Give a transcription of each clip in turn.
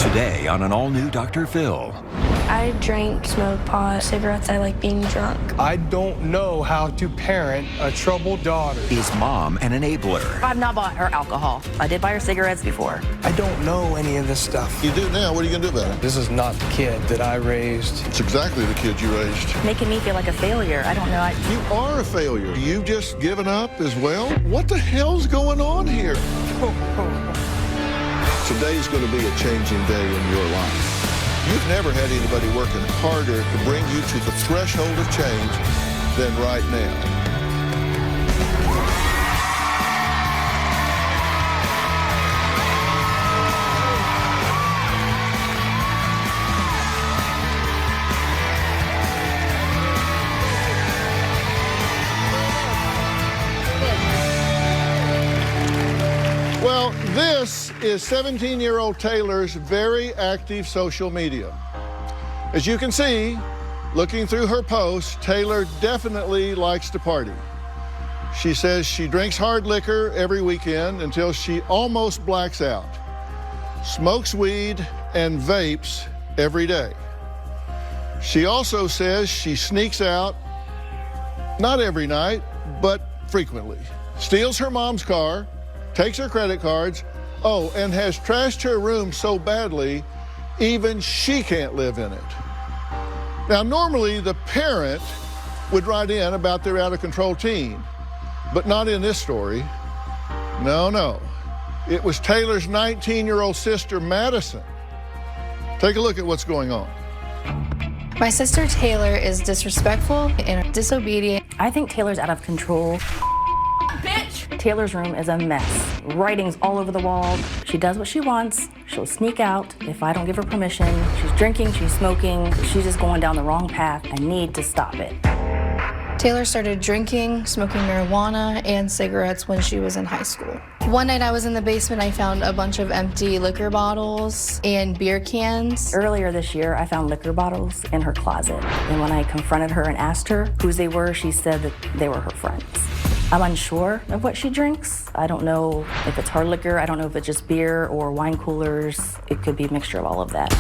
Today on an all-new Dr. Phil. I drink, smoke pot, cigarettes. I like being drunk. I don't know how to parent a troubled daughter. Is mom an enabler? I've not bought her alcohol. I did buy her cigarettes before. I don't know any of this stuff. You do now. What are you going to do about it? This is not the kid that I raised. It's exactly the kid you raised. Making me feel like a failure. I don't know. You are a failure. You've just given up as well? What the hell's going on here? Today's going to be a changing day in your life. You've never had anybody working harder to bring you to the threshold of change than right now. Well, this is 17-year-old Taylor's very active social media. As you can see, looking through her posts, Taylor definitely likes to party. She says she drinks hard liquor every weekend until she almost blacks out, smokes weed, and vapes every day. She also says she sneaks out, not every night, but frequently, steals her mom's car, takes her credit cards, and has trashed her room so badly, even she can't live in it. Now, normally the parent would write in about their out-of-control teen, but not in this story. No. It was Taylor's 19-year-old sister, Madison. Take a look at what's going on. My sister Taylor is disrespectful and disobedient. I think Taylor's out of control. Taylor's room is a mess. Writings all over the wall. She does what she wants. She'll sneak out if I don't give her permission. She's drinking, she's smoking. She's just going down the wrong path. I need to stop it. Taylor started drinking, smoking marijuana, and cigarettes when she was in high school. One night I was in the basement, I found a bunch of empty liquor bottles and beer cans. Earlier this year, I found liquor bottles in her closet. And when I confronted her and asked her whose they were, she said that they were her friends. I'm unsure of what she drinks. I don't know if it's hard liquor. I don't know if it's just beer or wine coolers. It could be a mixture of all of that.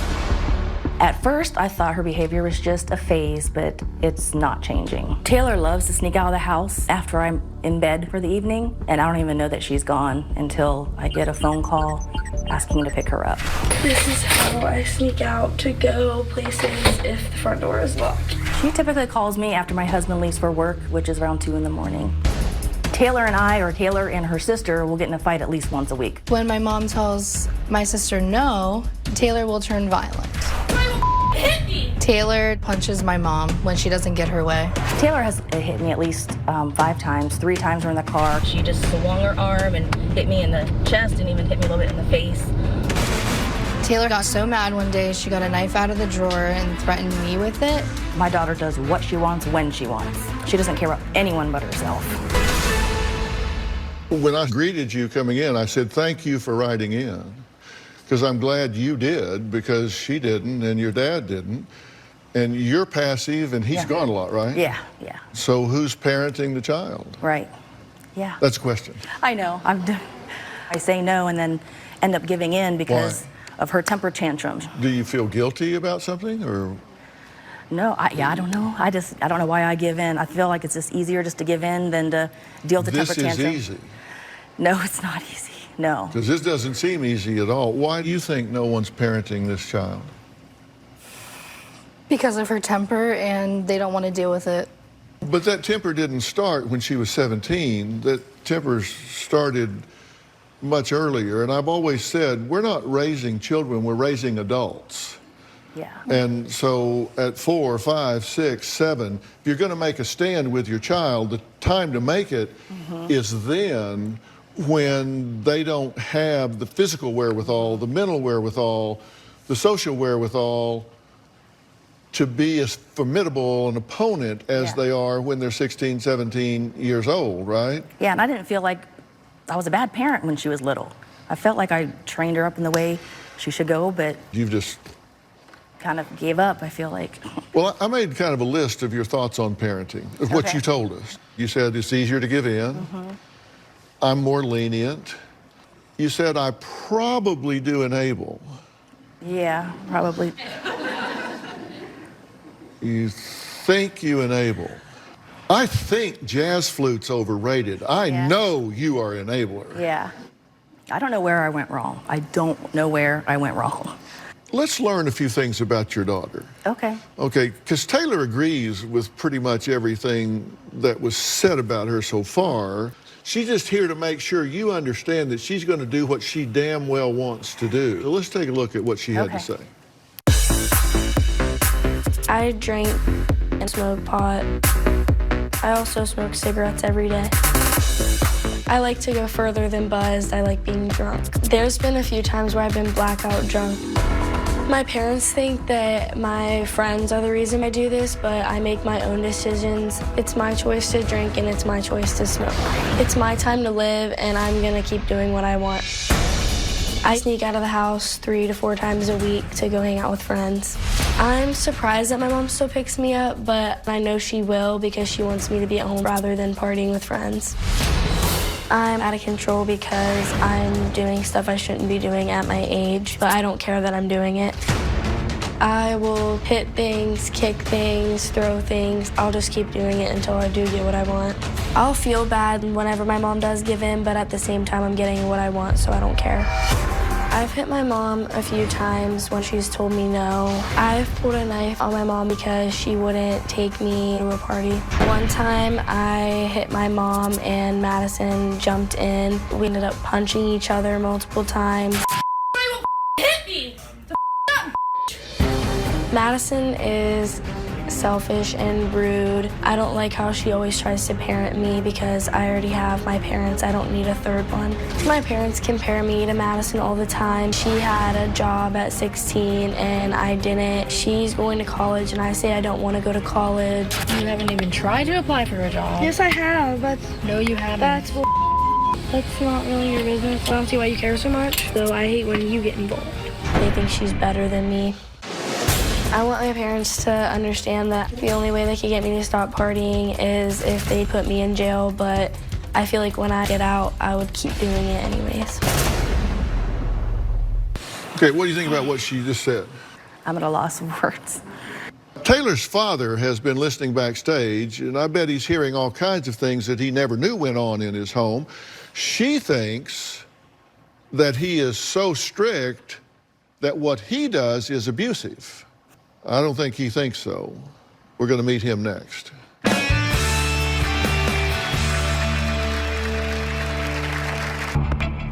At first, I thought her behavior was just a phase, but it's not changing. Taylor loves to sneak out of the house after I'm in bed for the evening, and I don't even know that she's gone until I get a phone call asking me to pick her up. This is how I sneak out to go places if the front door is locked. She typically calls me after my husband leaves for work, which is around 2 in the morning. Taylor and I, or Taylor and her sister, will get in a fight at least once a week. When my mom tells my sister no, Taylor will turn violent. Hit me! Taylor punches my mom when she doesn't get her way. Taylor has hit me at least 5 times. 3 times we're in the car. She just swung her arm and hit me in the chest and even hit me a little bit in the face. Taylor got so mad one day, she got a knife out of the drawer and threatened me with it. My daughter does what she wants, when she wants. She doesn't care about anyone but herself. When I greeted you coming in, I said, thank you for writing in. Because I'm glad you did, because she didn't and your dad didn't. And you're passive and he's gone a lot, right? Yeah. So who's parenting the child? Right. Yeah. That's the question. I know. I say no and then end up giving in because of her temper tantrums. Do you feel guilty about something, or? No, I don't know. I don't know why I give in. I feel like it's just easier just to give in than to deal with the temper tantrum. This is easy. No, it's not easy. No. Because this doesn't seem easy at all. Why do you think no one's parenting this child? Because of her temper, and they don't want to deal with it. But that temper didn't start when she was 17. That temper started much earlier. And I've always said, we're not raising children, we're raising adults. Yeah. And so at 4, 5, 6, 7, if you're going to make a stand with your child, the time to make it is then, when they don't have the physical wherewithal, the mental wherewithal, the social wherewithal to be as formidable an opponent as they are when they're 16, 17 years old, right? Yeah, and I didn't feel like I was a bad parent when she was little. I felt like I trained her up in the way she should go, but You've just kind of gave up, I feel like. Well, I made kind of a list of your thoughts on parenting, of what you told us. You said it's easier to give in. I'm more lenient. You said I probably do enable. Yeah, probably. You think you enable. I think jazz flute's overrated. I know you are enabler. Yeah. I don't know where I went wrong. I don't know where I went wrong. Let's learn a few things about your daughter. Okay. Okay, because Taylor agrees with pretty much everything that was said about her so far. She's just here to make sure you understand that she's going to do what she damn well wants to do. So let's take a look at what she had to say. I drink and smoke pot. I also smoke cigarettes every day. I like to go further than buzzed. I like being drunk. There's been a few times where I've been blackout drunk. My parents think that my friends are the reason I do this, but I make my own decisions. It's my choice to drink and it's my choice to smoke. It's my time to live and I'm gonna keep doing what I want. I sneak out of the house 3 to 4 times a week to go hang out with friends. I'm surprised that my mom still picks me up, but I know she will because she wants me to be at home rather than partying with friends. I'm out of control because I'm doing stuff I shouldn't be doing at my age, but I don't care that I'm doing it. I will hit things, kick things, throw things. I'll just keep doing it until I do get what I want. I'll feel bad whenever my mom does give in, but at the same time, I'm getting what I want, so I don't care. I've hit my mom a few times when she's told me no. I've pulled a knife on my mom because she wouldn't take me to a party. One time I hit my mom and Madison jumped in. We ended up punching each other multiple times. Hit me! Madison is selfish and rude. I don't like how she always tries to parent me because I already have my parents. I don't need a third one. My parents compare me to Madison all the time. She had a job at 16 and I didn't. She's going to college and I say I don't want to go to college. You haven't even tried to apply for a job. Yes, I have. No, you haven't. That's not really your business. I don't see why you care so much. So I hate when you get involved. They think she's better than me. I want my parents to understand that the only way they can get me to stop partying is if they put me in jail, but I feel like when I get out, I would keep doing it anyways. Okay, what do you think about what she just said? I'm at a loss of words. Taylor's father has been listening backstage, and I bet he's hearing all kinds of things that he never knew went on in his home. She thinks that he is so strict that what he does is abusive. I don't think he thinks so. We're going to meet him next.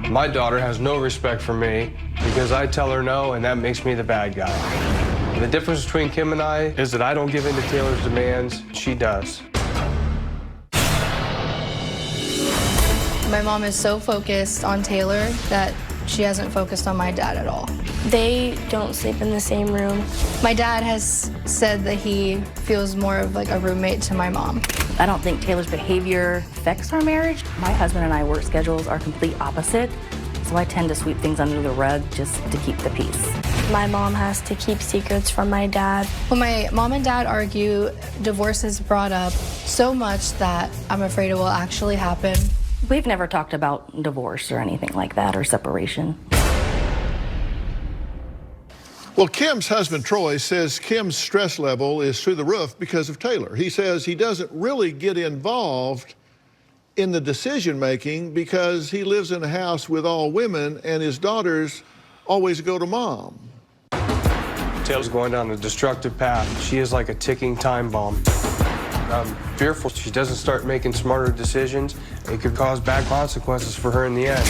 My daughter has no respect for me because I tell her no, and that makes me the bad guy. The difference between Kim and I is that I don't give in to Taylor's demands. She does. My mom is so focused on Taylor that she hasn't focused on my dad at all. They don't sleep in the same room. My dad has said that he feels more of like a roommate to my mom. I don't think Taylor's behavior affects our marriage. My husband and I work schedules are complete opposite, so I tend to sweep things under the rug just to keep the peace. My mom has to keep secrets from my dad. When my mom and dad argue, divorce is brought up so much that I'm afraid it will actually happen. We've never talked about divorce or anything like that, or separation. Well, Kim's husband, Troy, says Kim's stress level is through the roof because of Taylor. He says he doesn't really get involved in the decision-making because he lives in a house with all women and his daughters always go to mom. Taylor's going down a destructive path. She is like a ticking time bomb. I'm fearful she doesn't start making smarter decisions. It could cause bad consequences for her in the end.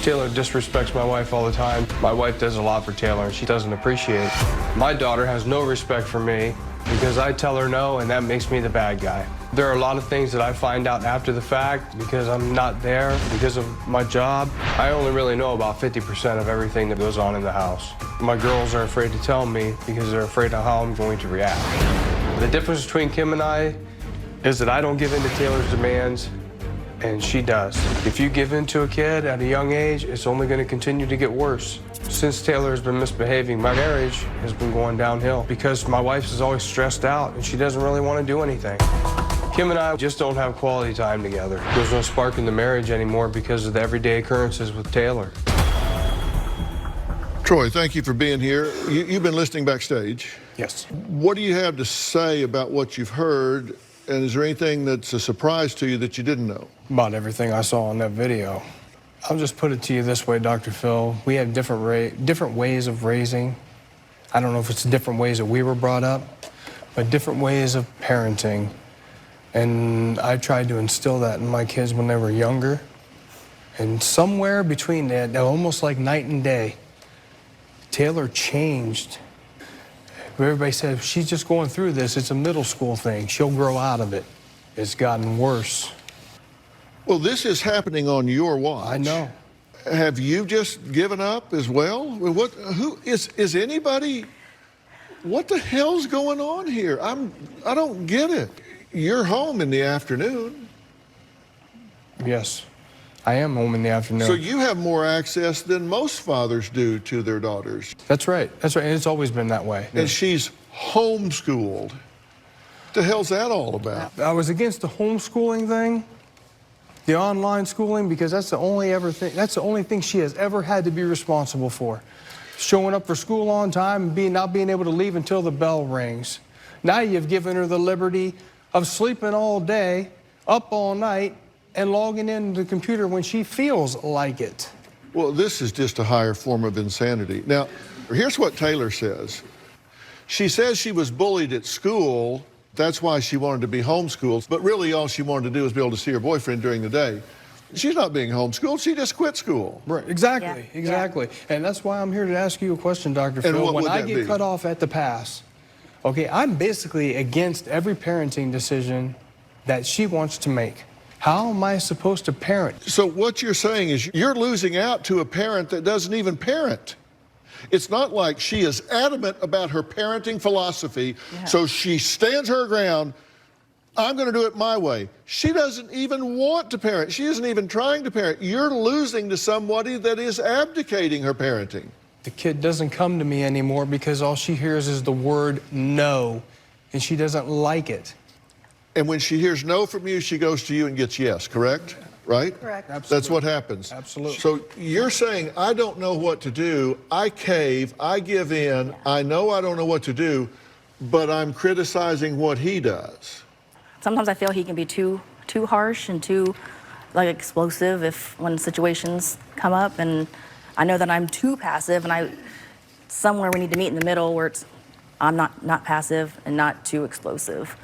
Taylor disrespects my wife all the time. My wife does a lot for Taylor, and she doesn't appreciate it. My daughter has no respect for me because I tell her no, and that makes me the bad guy. There are a lot of things that I find out after the fact because I'm not there, because of my job. I only really know about 50% of everything that goes on in the house. My girls are afraid to tell me because they're afraid of how I'm going to react. The difference between Kim and I is that I don't give in to Taylor's demands, and she does. If you give in to a kid at a young age, it's only going to continue to get worse. Since Taylor has been misbehaving, my marriage has been going downhill because my wife is always stressed out and she doesn't really want to do anything. Kim and I just don't have quality time together. There's no spark in the marriage anymore because of the everyday occurrences with Taylor. Troy, thank you for being here. You've been listening backstage. Yes. What do you have to say about what you've heard, and is there anything that's a surprise to you that you didn't know? About everything I saw in that video. I'll just put it to you this way, Dr. Phil. We have different ways of raising. I don't know if it's different ways that we were brought up, but different ways of parenting. And I tried to instill that in my kids when they were younger. And somewhere between that, almost like night and day, Taylor changed. Everybody said, she's just going through this. It's a middle school thing. She'll grow out of it. It's gotten worse. Well, this is happening on your watch. I know. Have you just given up as well? Who is anybody? What the hell's going on here? I don't get it. You're home in the afternoon. Yes, I am home in the afternoon. So you have more access than most fathers do to their daughters. That's right. That's right. And it's always been that way. And she's homeschooled. What the hell's that all about? I was against the homeschooling thing, the online schooling, because that's the only thing she has ever had to be responsible for. Showing up for school on time and not being able to leave until the bell rings. Now you've given her the liberty of sleeping all day, up all night, and logging into the computer when she feels like it. Well, this is just a higher form of insanity. Now, here's what Taylor says. She says she was bullied at school. That's why she wanted to be homeschooled. But really, all she wanted to do was be able to see her boyfriend during the day. She's not being homeschooled. She just quit school. Right, exactly, Yeah. exactly. Yeah. And that's why I'm here to ask you a question, Dr. And Phil. what When would I that get be? cut off at the pass, okay, I'm basically against every parenting decision that she wants to make. How am I supposed to parent? So what you're saying is you're losing out to a parent that doesn't even parent. It's not like she is adamant about her parenting philosophy, so she stands her ground. I'm going to do it my way. She doesn't even want to parent. She isn't even trying to parent. You're losing to somebody that is abdicating her parenting. The kid doesn't come to me anymore because all she hears is the word no, and she doesn't like it. And when she hears no from you, she goes to you and gets yes, correct? Right? Correct. That's what happens. Absolutely. So you're saying, I don't know what to do. I cave. I give in. I know I don't know what to do, but I'm criticizing what he does. Sometimes I feel he can be too harsh and too explosive when situations come up, and I know that I'm too passive, and somewhere we need to meet in the middle where I'm not passive and not too explosive.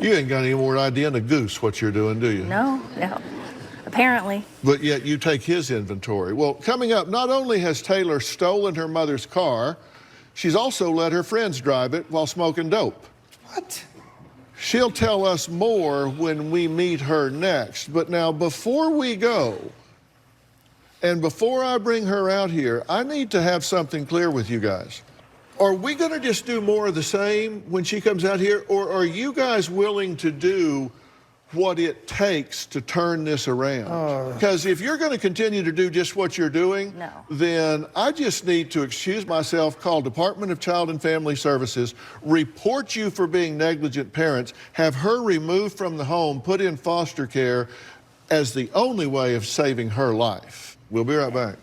You ain't got any more idea than a goose what you're doing, do you? No, apparently. But yet you take his inventory. Well, coming up, not only has Taylor stolen her mother's car, she's also let her friends drive it while smoking dope. What? She'll tell us more when we meet her next. But now, before we go, and before I bring her out here, I need to have something clear with you guys. Are we going to just do more of the same when she comes out here, or are you guys willing to do what it takes to turn this around? Because if you're going to continue to do just what you're doing, then I just need to excuse myself, call Department of Child and Family Services, report you for being negligent parents, have her removed from the home, put in foster care as the only way of saving her life. We'll be right back.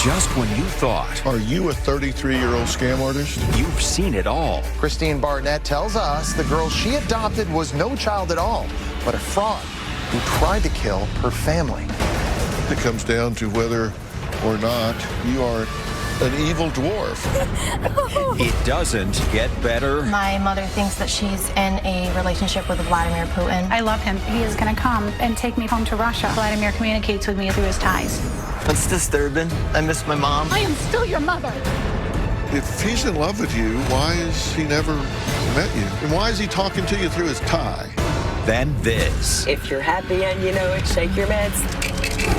Just when you thought Are you a 33-year-old scam artist? you've seen it all, Christine Barnett tells us the girl she adopted was no child at all, but a fraud who tried to kill her family. It comes down to whether or not you are an evil dwarf. it doesn't get better. My mother thinks that she's in a relationship with Vladimir Putin. I love him. He is going to come and take me home to Russia. Vladimir communicates with me through his ties. That's disturbing. I miss my mom. I am still your mother. If he's in love with you, why has he never met you? And why is he talking to you through his tie? Then this. If you're happy and you know it, shake your meds.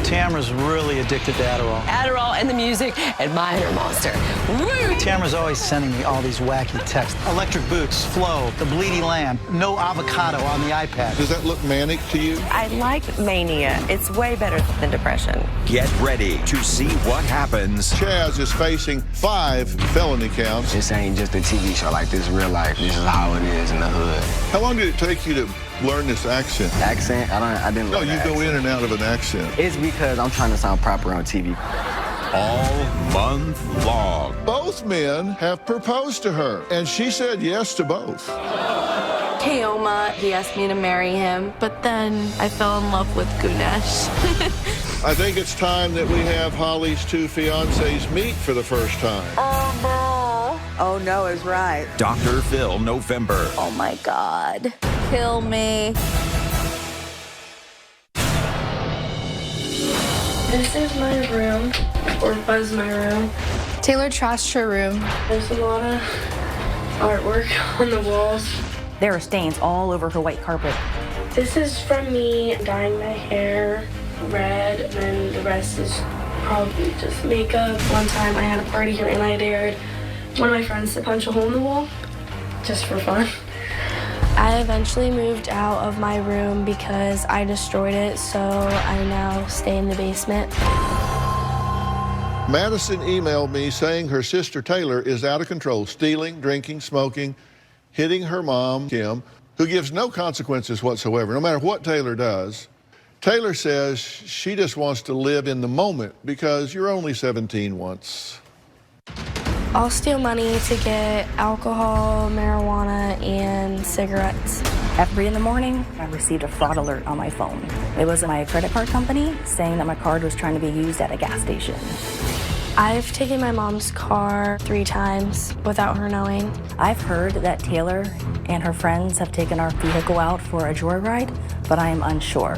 Tamara's really addicted to Adderall. Adderall and the music and my inner monster. Woo! Tamara's always sending me all these wacky texts. Electric boots, Flo, the bleedy lamb, no avocado on the iPad. Does that look manic to you? I like mania. It's way better than depression. Get ready to see what happens. Chaz is facing 5 felony counts. This ain't just a TV show, like this is real life. This is how it is in the hood. How long did it take you to learn this accent? Accent? I didn't No, learn you the go accent. in and out of an accent. It's because I'm trying to sound proper on TV. All month long. Both men have proposed to her, and she said yes to both. Keoma, he asked me to marry him, but then I fell in love with Gunesh. I think it's time that we have Holly's two fiancés meet for the first time. Oh, no. Oh, no is right. Dr. Phil, November. Oh, my God. Kill me. This is my room, or was my room. Taylor trashed her room. There's a lot of artwork on the walls. There are stains all over her white carpet. This is from me dyeing my hair red, and the rest is probably just makeup. One time I had a party here and I dared one of my friends to punch a hole in the wall, just for fun. I eventually moved out of my room because I destroyed it, so I now stay in the basement. Madison emailed me saying her sister Taylor is out of control, stealing, drinking, smoking, hitting her mom, Kim, who gives no consequences whatsoever, no matter what Taylor does. Taylor says she just wants to live in the moment because you're only 17 once. I'll steal money to get alcohol, marijuana, and cigarettes. At 3 in the morning, I received a fraud alert on my phone. It was my credit card company saying that my card was trying to be used at a gas station. I've taken my mom's car 3 times without her knowing. I've heard that Taylor and her friends have taken our vehicle out for a joyride, but I am unsure.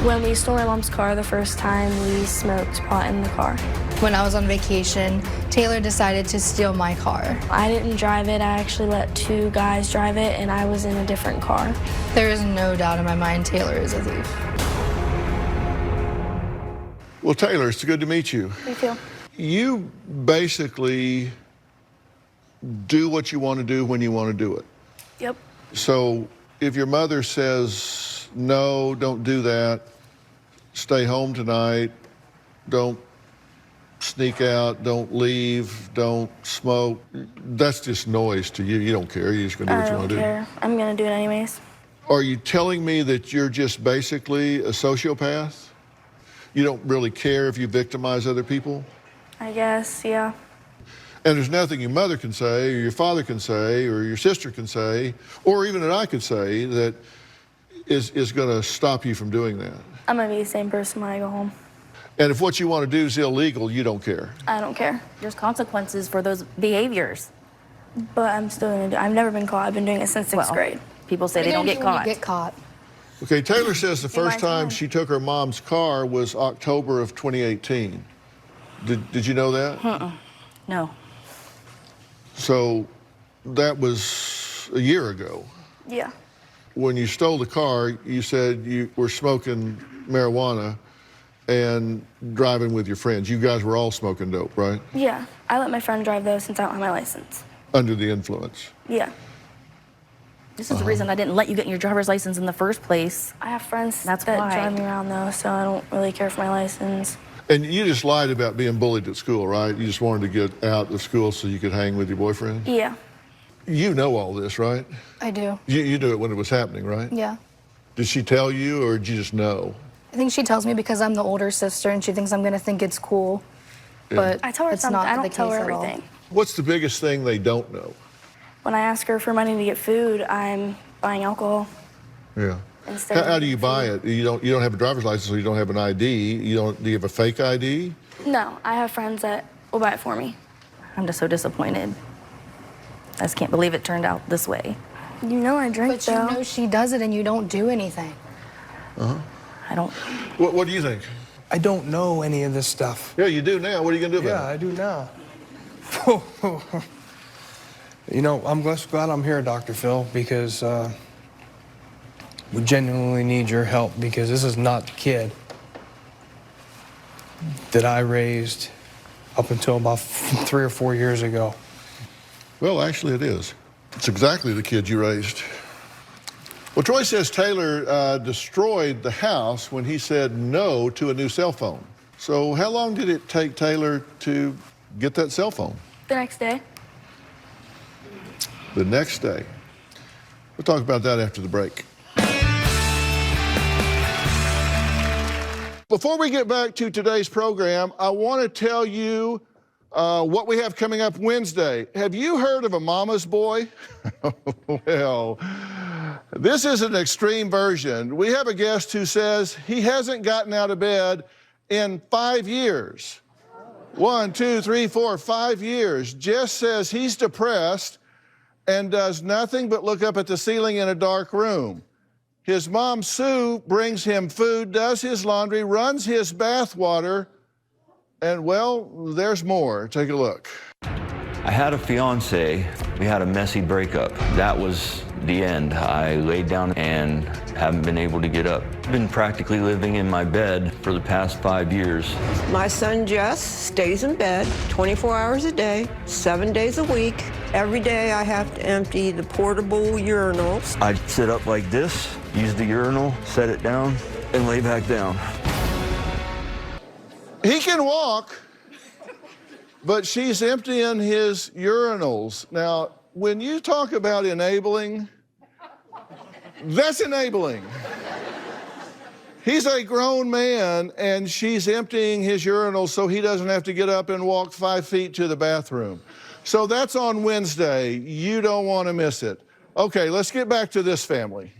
When we stole my mom's car the first time, we smoked pot in the car. When I was on vacation, Taylor decided to steal my car. I didn't drive it. I actually let 2 guys drive it, and I was in a different car. There is no doubt in my mind Taylor is a thief. Well, Taylor, it's good to meet you. Me too. You basically do what you want to do when you want to do it. Yep. So if your mother says, no, don't do that, stay home tonight, don't sneak out, don't leave, don't smoke, that's just noise to you. You don't care. You're just going to do what you want to do. I don't care. I'm going to do it anyways. Are you telling me that you're just basically a sociopath? You don't really care if you victimize other people? I guess, yeah. And there's nothing your mother can say, or your father can say, or your sister can say, or even that I could say that is going to stop you from doing that. I'm going to be the same person when I go home. And if what you want to do is illegal, you don't care. I don't care. There's consequences for those behaviors. But I'm still going to do it. I've never been caught. I've been doing it since 6th grade. People say they don't get caught. Get caught. Okay, Taylor says the first time she took her mom's car was October of 2018. Did you know that? No. So that was a year ago. Yeah. When you stole the car, you said you were smoking marijuana and driving with your friends. You guys were all smoking dope, right? Yeah. I let my friend drive, though, since I don't have my license. Under the influence. Yeah. This is the reason I didn't let you get your driver's license in the first place. I have friends That's that why. drive me around, though, so I don't really care for my license. And you just lied about being bullied at school, right? You just wanted to get out of school so you could hang with your boyfriend? Yeah. You know all this, right? I do. You knew it when it was happening, right? Yeah. Did she tell you, or did you just know? I think she tells me because I'm the older sister and she thinks I'm going to think it's cool. Yeah. But I tell her it's something. not I the don't tell her case at all. everything. What's the biggest thing they don't know? When I ask her for money to get food, I'm buying alcohol. Yeah. Instead How of do you buy it? You don't have a driver's license, so you don't have an ID. Do you have a fake ID? No, I have friends that will buy it for me. I'm just so disappointed. I just can't believe it turned out this way. You know I drink, But though. you know she does it and you don't do anything. I don't. What do you think? I don't know any of this stuff. Yeah, you do now. What are you going to do Yeah, about I do now. You know, I'm glad I'm here, Dr. Phil, because we genuinely need your help, because this is not the kid that I raised up until about 3 or 4 years ago. Well, actually, it is. It's exactly the kid you raised. Well, Troy says Taylor destroyed the house when he said no to a new cell phone. So how long did it take Taylor to get that cell phone? The next day. The next day. We'll talk about that after the break. Before we get back to today's program, I want to tell you what we have coming up Wednesday. Have you heard of a mama's boy? Well, this is an extreme version. We have a guest who says he hasn't gotten out of bed in 5 years. 1, 2, 3, 4, 5 years. Jess says he's depressed and does nothing but look up at the ceiling in a dark room. His mom, Sue, brings him food, does his laundry, runs his bath water, and, well, there's more. Take a look. I had a fiance. We had a messy breakup. That was the end. I laid down and haven't been able to get up. I've been practically living in my bed for the past 5 years. My son Jess stays in bed 24 hours a day, 7 days a week. Every day I have to empty the portable urinals. I'd sit up like this, use the urinal, set it down, and lay back down. He can walk, but she's emptying his urinals. Now, when you talk about enabling, that's enabling. He's a grown man, and she's emptying his urinals so he doesn't have to get up and walk 5 feet to the bathroom. So that's on Wednesday. You don't want to miss it. Okay, let's get back to this family.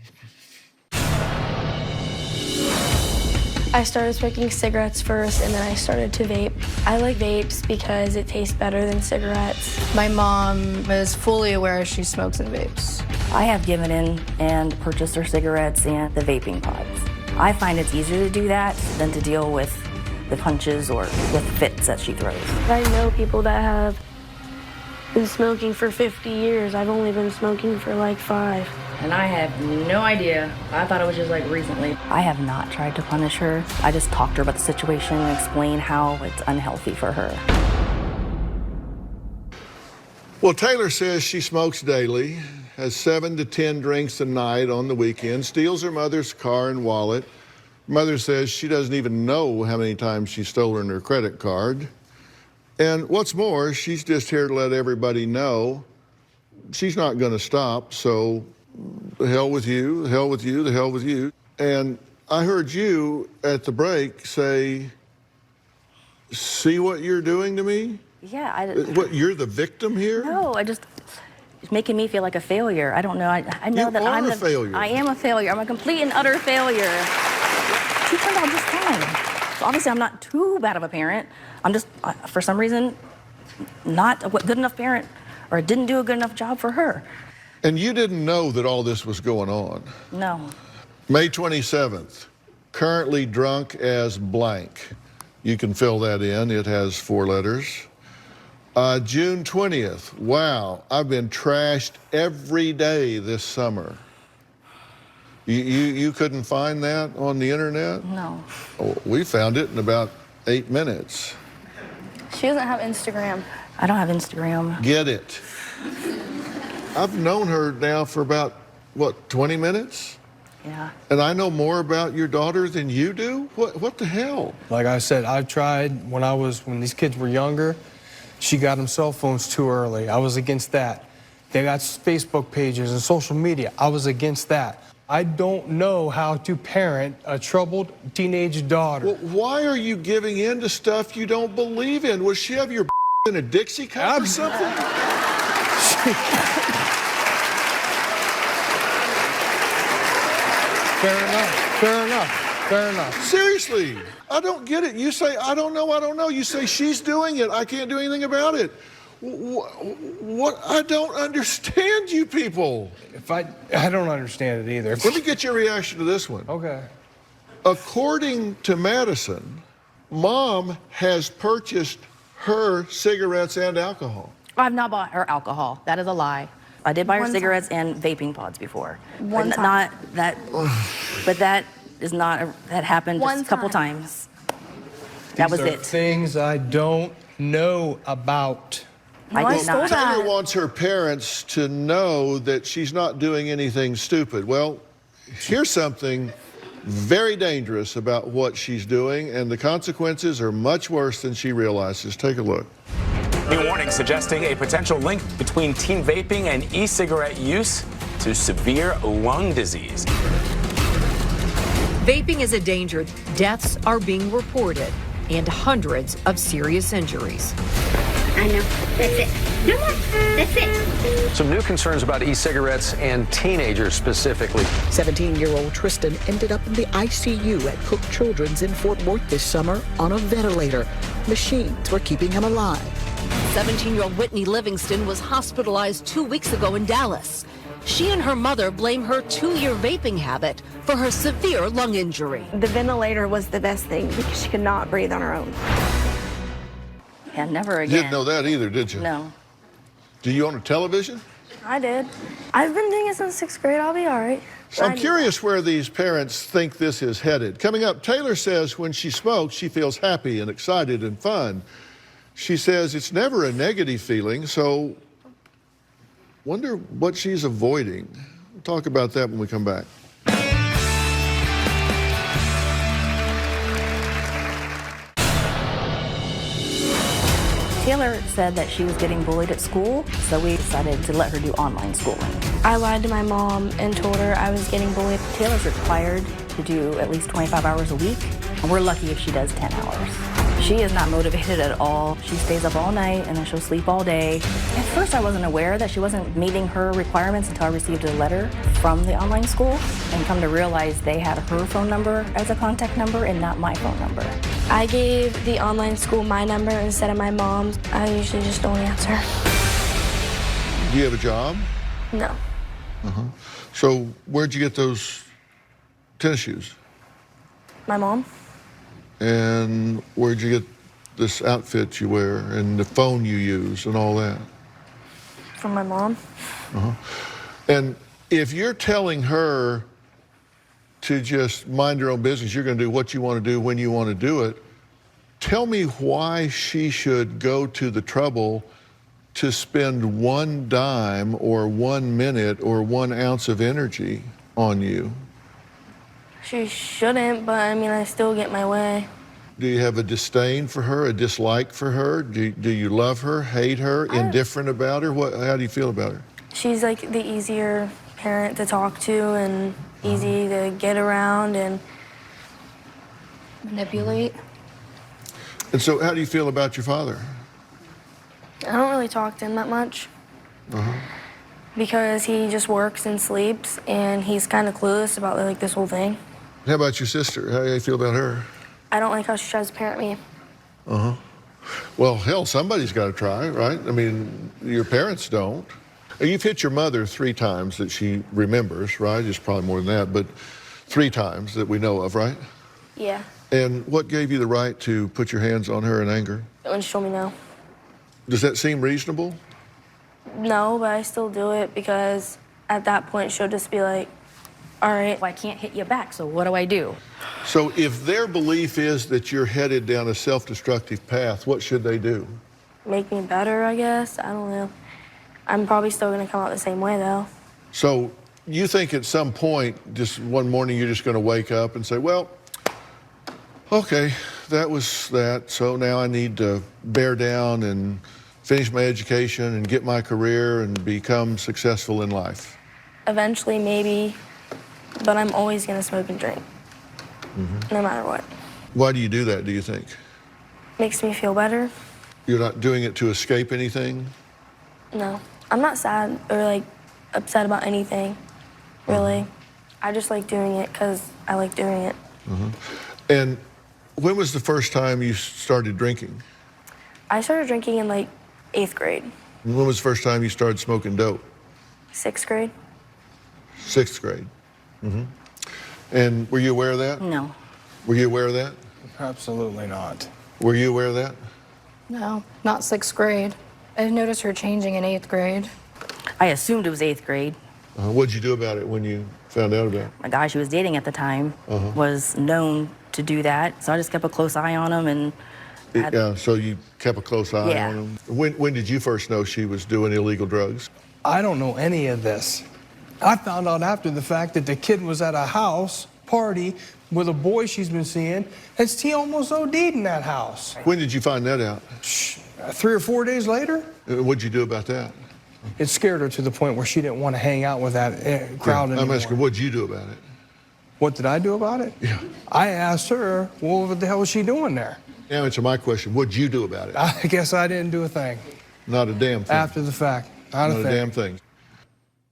I started smoking cigarettes first, and then I started to vape. I like vapes because it tastes better than cigarettes. My mom is fully aware she smokes and vapes. I have given in and purchased her cigarettes and the vaping pods. I find it's easier to do that than to deal with the punches or with fits that she throws. I know people that have been smoking for 50 years. I've only been smoking for like 5. And I have no idea. I thought it was just like recently. I have not tried to punish her. I just talked to her about the situation and explained how it's unhealthy for her. Well, Taylor says she smokes daily, has 7 to 10 drinks a night on the weekend, steals her mother's car and wallet. Mother says she doesn't even know how many times she's stolen her credit card. And what's more, she's just here to let everybody know she's not going to stop, so the hell with you, the hell with you, the hell with you. And I heard you at the break say, see what you're doing to me? Yeah. What, you're the victim here? No, it's making me feel like a failure. I don't know. I know that I'm a failure. I am a failure. I'm a complete and utter failure. She turned out just fine. So obviously I'm not too bad of a parent. I'm just, for some reason, not a good enough parent, or didn't do a good enough job for her. And you didn't know that all this was going on? No. May 27th, currently drunk as blank. You can fill that in, it has 4 letters. June 20th, wow, I've been trashed every day this summer. You couldn't find that on the internet? No. Oh, we found it in about 8 minutes. She doesn't have Instagram. I don't have Instagram. Get it. I've known her now for about, what, 20 minutes? Yeah. And I know more about your daughter than you do? What the hell? Like I said, I've tried when these kids were younger. She got them cell phones too early. I was against that. They got Facebook pages and social media. I was against that. I don't know how to parent a troubled teenage daughter. Well, why are you giving in to stuff you don't believe in? Will she have your in a Dixie cup or something? Fair enough. Seriously, I don't get it. You say, I don't know. You say, she's doing it. I can't do anything about it. What? I don't understand you people. I don't understand it either. Let me get your reaction to this one. Okay. According to Madison, Mom has purchased her cigarettes and alcohol. I've not bought her alcohol. That is a lie. I did buy her cigarettes and vaping pods before. One time. Not that, but that is not, that happened just a couple times. That was it. Things I don't know about. I did not. Taylor wants her parents to know that she's not doing anything stupid. Well, here's something very dangerous about what she's doing, and the consequences are much worse than she realizes. Take a look. New warning suggesting a potential link between teen vaping and e-cigarette use to severe lung disease. Vaping is a danger. Deaths are being reported and hundreds of serious injuries. I know. That's it. No more. That's it. Some new concerns about e-cigarettes and teenagers specifically. 17-year-old Tristan ended up in the ICU at Cook Children's in Fort Worth this summer on a ventilator. Machines were keeping him alive. 17-year-old Whitney Livingston was hospitalized 2 weeks ago in Dallas. She and her mother blame her 2-year vaping habit for her severe lung injury. The ventilator was the best thing because she could not breathe on her own. Yeah, never You again. didn't know that either, did you? No. Do you own a television? I did. I've been doing it since 6th grade. I'll be all right. So I'm curious where these parents think this is headed. Coming up, Taylor says when she smokes, she feels happy and excited and fun. She says it's never a negative feeling, so wonder what she's avoiding. We'll talk about that when we come back. Taylor said that she was getting bullied at school, so we decided to let her do online schooling. I lied to my mom and told her I was getting bullied. Taylor's required to do at least 25 hours a week, and we're lucky if she does 10 hours. She is not motivated at all. She stays up all night and then she'll sleep all day. At first I wasn't aware that she wasn't meeting her requirements until I received a letter from the online school and come to realize they had her phone number as a contact number and not my phone number. I gave the online school my number instead of my mom's. I usually just don't answer. Do you have a job? No. So where'd you get those tennis shoes? My mom? And where'd you get this outfit you wear and the phone you use and all that? From my mom. And if you're telling her to just mind her own business, you're going to do what you want to do when you want to do it, tell me why she should go to the trouble to spend 1 dime or 1 minute or 1 ounce of energy on you. She shouldn't, but I mean, I still get my way. Do you have a disdain for her, a dislike for her? Do you love her, hate her, indifferent about her? How do you feel about her? She's like the easier parent to talk to and easy to get around and manipulate. And so how do you feel about your father? I don't really talk to him that much because he just works and sleeps and he's kind of clueless about like this whole thing. How about your sister? How do you feel about her? I don't like how she tries to parent me. Well, hell, somebody's got to try, right? I mean, your parents don't. You've hit your mother 3 times that she remembers, right? It's probably more than that, but 3 times that we know of, right? Yeah. And what gave you the right to put your hands on her in anger? When she told me no. Does that seem reasonable? No, but I still do it because at that point she'll just be like, all right. Well, I can't hit you back, so what do I do? So if their belief is that you're headed down a self-destructive path, what should they do? Make me better, I guess. I don't know. I'm probably still going to come out the same way, though. So you think at some point, just one morning, you're just going to wake up and say, well, okay, that was that. So now I need to bear down and finish my education and get my career and become successful in life? Eventually, maybe, but I'm always going to smoke and drink, no matter what. Why do you do that, do you think? Makes me feel better. You're not doing it to escape anything? No. I'm not sad or, like, upset about anything, really. I just like doing it because I like doing it. And when was the first time you started drinking? I started drinking in, like, 8th grade. And when was the first time you started smoking dope? 6th grade. 6th grade. And were you aware of that? No. Were you aware of that? Absolutely not. Were you aware of that? No, not 6th grade. I noticed her changing in 8th grade. I assumed it was 8th grade. What'd you do about it when you found out about it? A guy she was dating at the time was known to do that, so I just kept a close eye on him and... Yeah, so you kept a close eye on him. When did you first know she was doing illegal drugs? I don't know any of this. I found out after the fact that the kid was at a house party with a boy she's been seeing, and he almost OD'd in that house. When did you find that out? 3 or 4 days later. What'd you do about that? It scared her to the point where she didn't want to hang out with that crowd anymore. I'm asking, what'd you do about it? What did I do about it? Yeah. I asked her, well, what the hell was she doing there? Now answer my question. What'd you do about it? I guess I didn't do a thing. Not a damn thing. After the fact. Not a thing. Damn thing.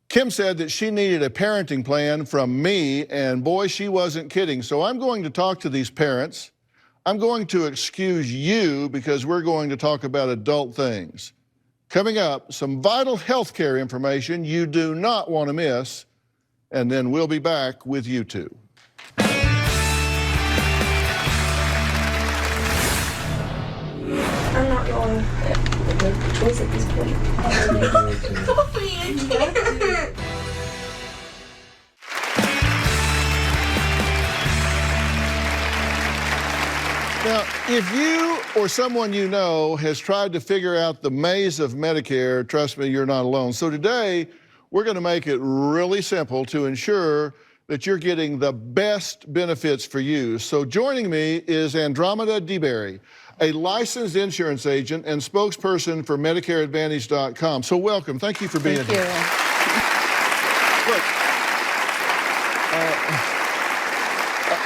Kim said that she needed a parenting plan from me, and boy, she wasn't kidding. So I'm going to talk to these parents. I'm going to excuse you because we're going to talk about adult things. Coming up, some vital health care information you do not want to miss, and then we'll be back with you two. I'm not going to make the choice at this point. Now, if you or someone you know has tried to figure out the maze of Medicare, trust me, you're not alone. So today, we're going to make it really simple to ensure that you're getting the best benefits for you. So joining me is Andromeda DeBerry, a licensed insurance agent and spokesperson for MedicareAdvantage.com. So welcome. Thank you for being here. Look,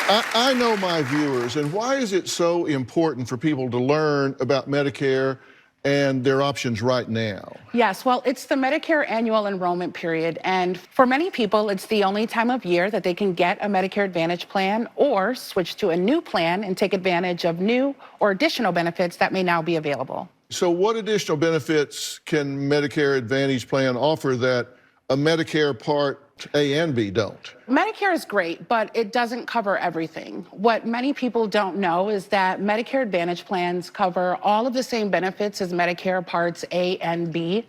I know my viewers, and why is it so important for people to learn about Medicare and their options right now? Yes, well, it's the Medicare annual enrollment period, and for many people, it's the only time of year that they can get a Medicare Advantage plan or switch to a new plan and take advantage of new or additional benefits that may now be available. So what additional benefits can Medicare Advantage plan offer that a Medicare Part A and B don't? Medicare is great, but it doesn't cover everything. What many people don't know is that Medicare Advantage plans cover all of the same benefits as Medicare Parts A and B,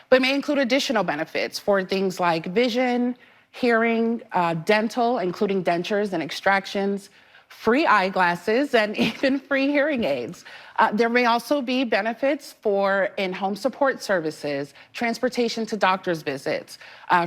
but may include additional benefits for things like vision, hearing, dental, including dentures and extractions, free eyeglasses, and even free hearing aids. There may also be benefits for in-home support services, transportation to doctor's visits,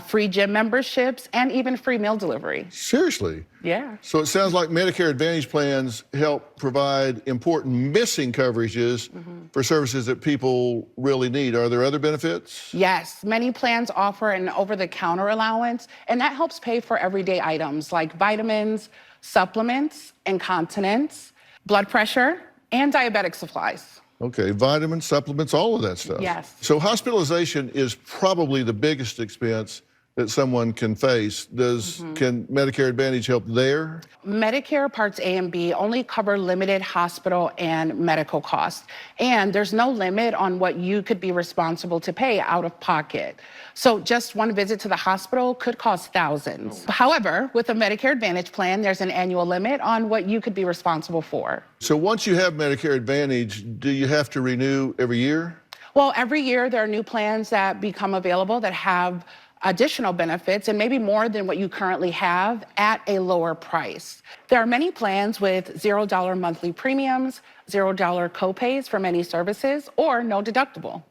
free gym memberships, and even free meal delivery. Seriously? Yeah. So it sounds like Medicare Advantage plans help provide important missing coverages for services that people really need. Are there other benefits? Yes, many plans offer an over-the-counter allowance, and that helps pay for everyday items like vitamins, supplements, incontinence, blood pressure, and diabetic supplies. Okay, vitamins, supplements, all of that stuff. Yes. So hospitalization is probably the biggest expense that someone can face. Can Medicare Advantage help there? Medicare Parts A and B only cover limited hospital and medical costs, and there's no limit on what you could be responsible to pay out of pocket. So just one visit to the hospital could cost thousands. However, with a Medicare Advantage plan, there's an annual limit on what you could be responsible for. So once you have Medicare Advantage, do you have to renew every year? Well, every year there are new plans that become available that have additional benefits and maybe more than what you currently have at a lower price. There are many plans with $0 monthly premiums, $0 copays for many services, or no deductible.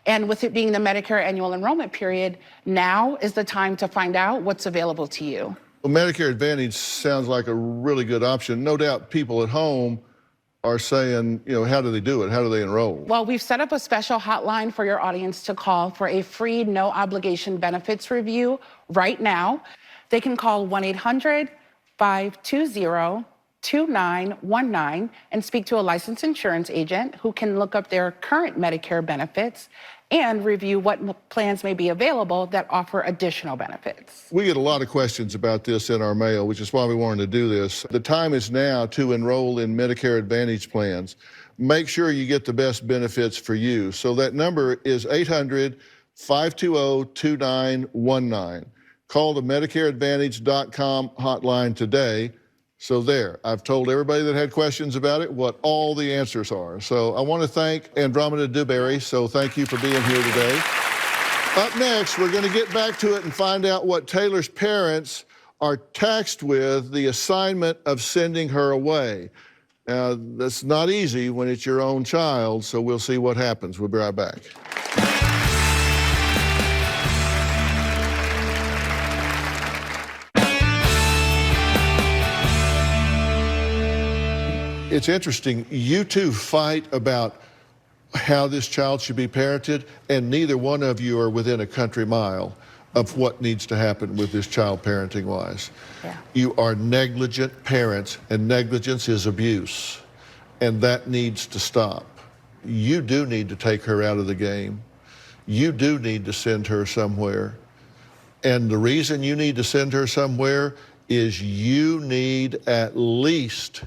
And with it being the Medicare annual enrollment period, now is the time to find out what's available to you. Well, Medicare Advantage sounds like a really good option. No doubt people at home are saying, you know, how do they do it? How do they enroll? Well, we've set up a special hotline for your audience to call for a free, no obligation benefits review right now. They can call 1-800-520-2919 and speak to a licensed insurance agent who can look up their current Medicare benefits and review what plans may be available that offer additional benefits. We get a lot of questions about this in our mail, which is why we wanted to do this. The time is now to enroll in Medicare Advantage plans. Make sure you get the best benefits for you. So that number is 800-520-2919. Call the MedicareAdvantage.com hotline today. So there, I've told everybody that had questions about it what all the answers are. So I want to thank Andromeda DeBerry, so thank you for being here today. Up next, we're going to get back to it and find out what Taylor's parents are taxed with the assignment of sending her away. Now, that's not easy when it's your own child, so we'll see what happens. We'll be right back. It's interesting, you two fight about how this child should be parented, and neither one of you are within a country mile. of what needs to happen with this child parenting-wise. Yeah. You are negligent parents, and negligence is abuse, and that needs to stop. You do need to take her out of the game. You do need to send her somewhere. And the reason you need to send her somewhere is you need at least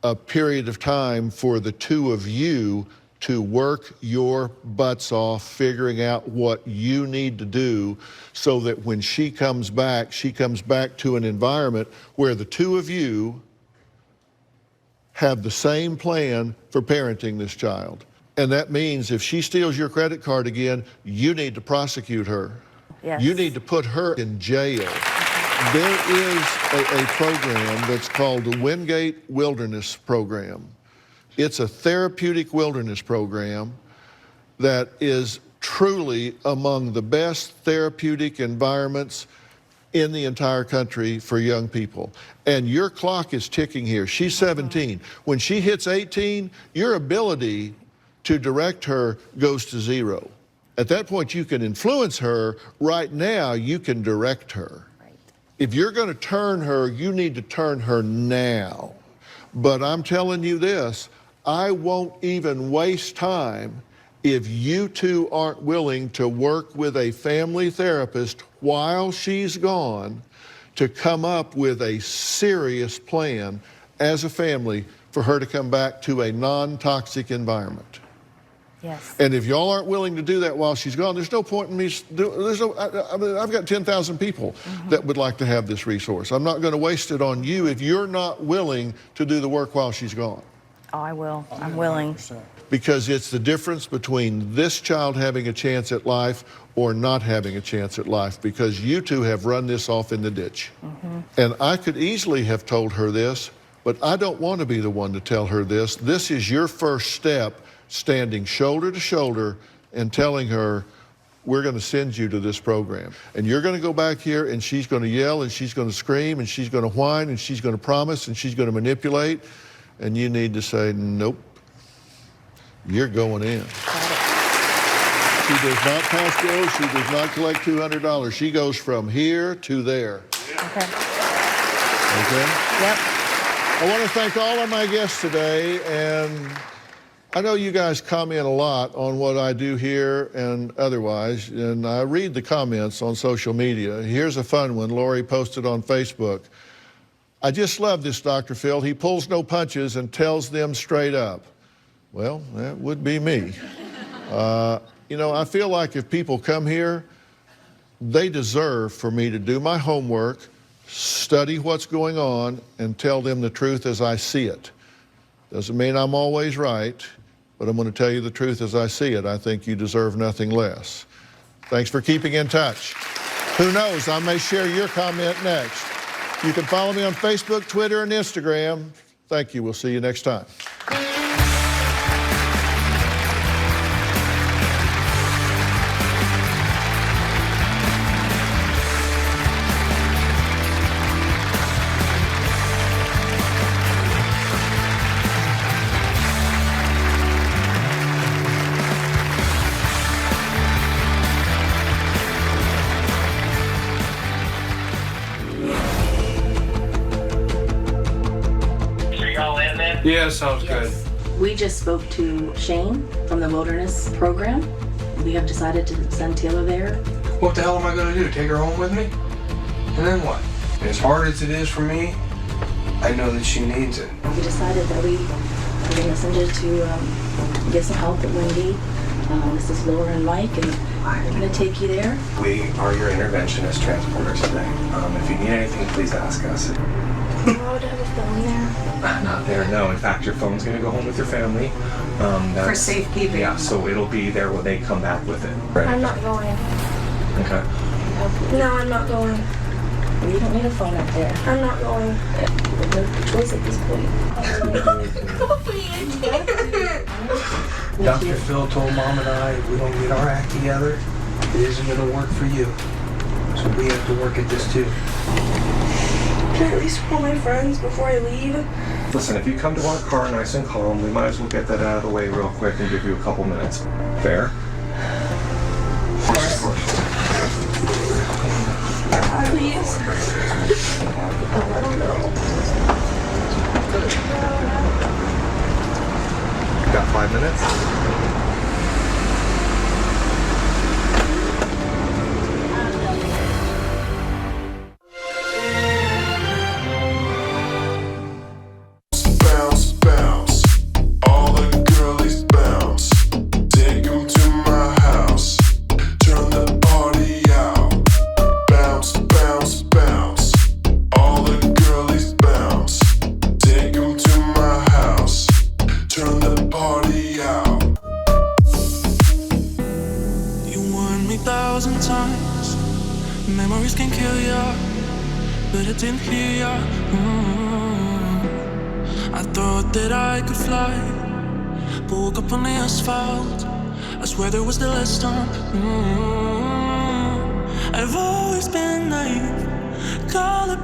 a period of time for the two of you to work your butts off figuring out what you need to do so that when she comes back to an environment where the two of you have the same plan for parenting this child. And that means if she steals your credit card again, you need to prosecute her. Yes. You need to put her in jail. There is a program that's called the Wingate Wilderness Program. It's a therapeutic wilderness program that is truly among the best therapeutic environments in the entire country for young people. And your clock is ticking here. She's 17. When she hits 18, your ability to direct her goes to zero. At that point, you can influence her. Right now, you can direct her. Right. If you're going to turn her, you need to turn her now. But I'm telling you this, I won't even waste time if you two aren't willing to work with a family therapist while she's gone to come up with a serious plan as a family for her to come back to a non-toxic environment. Yes. And if y'all aren't willing to do that while she's gone, there's no point in me I've got 10,000 people that would like to have this resource. I'm not going to waste it on you if you're not willing to do the work while she's gone. Oh, I will. I'm willing. Because it's the difference between this child having a chance at life or not having a chance at life, because you two have run this off in the ditch. And I could easily have told her this, but I don't want to be the one to tell her this. This is your first step, standing shoulder to shoulder and telling her, we're going to send you to this program. And you're going to go back here and she's going to yell and she's going to scream and she's going to whine and she's going to promise and she's going to manipulate. And you need to say, nope, you're going in. She does not pass go. She does not collect $200. She goes from here to there. Okay. Okay? Yep. I want to thank all of my guests today, and I know you guys comment a lot on what I do here and otherwise, and I read the comments on social media. Here's a fun one Lori posted on Facebook. I just love this Dr. Phil. He pulls no punches and tells them straight up. Well, that would be me. You know, I feel like if people come here, they deserve for me to do my homework, study what's going on, and tell them the truth as I see it. Doesn't mean I'm always right, but I'm going to tell you the truth as I see it. I think you deserve nothing less. Thanks for keeping in touch. Who knows, I may share your comment next. You can follow me on Facebook, Twitter, and Instagram. Thank you. We'll see you next time. Yeah, sounds good. We just spoke to Shane from the Wilderness Program. We have decided to send Taylor there. What the hell am I going to do? Take her home with me? And then what? As hard as it is for me, I know that she needs it. We decided that we're going to send her to get some help at Wendy. This is Laura and Mike, and we're going to take you there. We are your interventionist transporters today. If you need anything, please ask us. Am I allowed to have a phone there? Not there, no. In fact, your phone's going to go home with your family. For safekeeping. Yeah, so it'll be there when they come back with it. Right. I'm not going. Okay. No, I'm not going. You don't need a phone up there. I'm not going. No choice at this point. Dr. Phil told Mom and I we don't get our act together, it isn't going to work for you. So we have to work at this too. Can I at least call my friends before I leave? Listen, if you come to our car nice and calm, we might as well get that out of the way real quick and give you a couple minutes. Fair? Of course. Please. I don't know. Got 5 minutes? Memories can kill ya, but I didn't hear ya. I thought that I could fly, but woke up on the asphalt. I swear there was the last time. I've always been naive. Call it